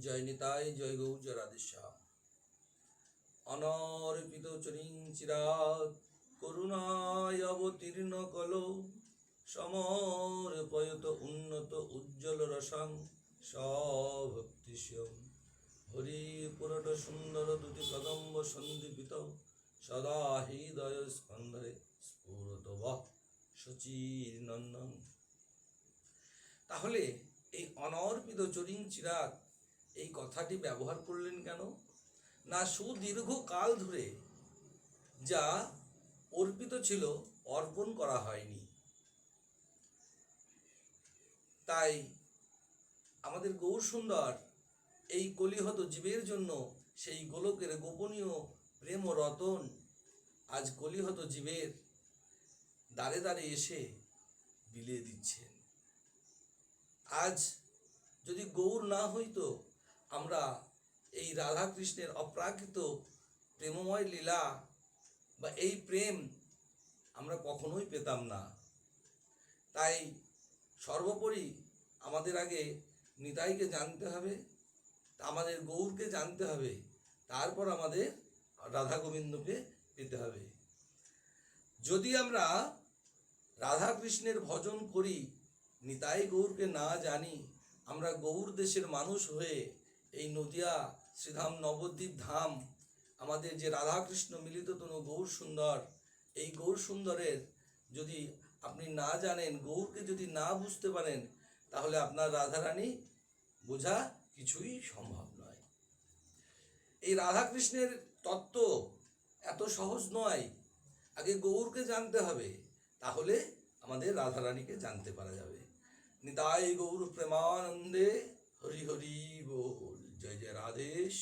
জয় নিতাই, জয় গৌ, জয় রাধেশ্যাম। অনর্পিত চরিঞ্চিরাত করুণায় অবতীর্ণ কলো সমর্পয়ত উন্নত উজ্জ্বল রসাং সভক্তিস্যম হরি পুরট সুন্দর দুটি কদম্ব সন্দীপিত সদা হৃদয় স্কন্ধরে স্ফুরত বহ শচীর নন্দন। তাহলে এই অনর্পিত চরিঞ্চিরাত এই কথাটি ব্যবহার করলেন কেন? না, সুদীর্ঘ কাল ধরে যা অর্পিত ছিল অর্পণ করা হয়নি, তাই আমাদের গৌর সুন্দর এই কলিহত জীবের জন্য সেই গোলকের গোপনীয় প্রেম ও রতন আজ কলিহত জীবের দ্বারে দ্বারে এসে বিলিয়ে দিচ্ছেন। আজ যদি গৌর না হইতো, আমরা এই রাধা কৃষ্ণের অপ্রাকৃত প্রেমময় লীলা বা এই প্রেম আমরা কখনোই পেতাম না। তাই সর্বোপরি আমাদের আগে নিতাইকে জানতে হবে, আমাদের গৌরকে জানতে হবে, তারপর আমাদের রাধা গোবিন্দকে পেতে হবে। যদি আমরা রাধা কৃষ্ণের ভজন করি, নিতাই গৌরকে না জানি, আমরা গৌর দেশের মানুষ হয়ে এই নদিয়া শ্রীধাম নবদ্বীপ ধাম আমাদের যে রাধাকৃষ্ণ মিলিত তনু গৌর সুন্দর, এই গৌর সুন্দরের যদি আপনি না জানেন, গৌরকে যদি না বুঝতে পারেন, তাহলে আপনার রাধারানী বোঝা কিছুই সম্ভব নয়। এই রাধাকৃষ্ণের তত্ত্ব এত সহজ নয়। আগে গৌরকে জানতে হবে, তাহলে আমাদের রাধারানীকে জানতে পারা যাবে। নিতাই গৌর প্রেমানন্দে হরি হরি বল। জয় জয় রাধেশ।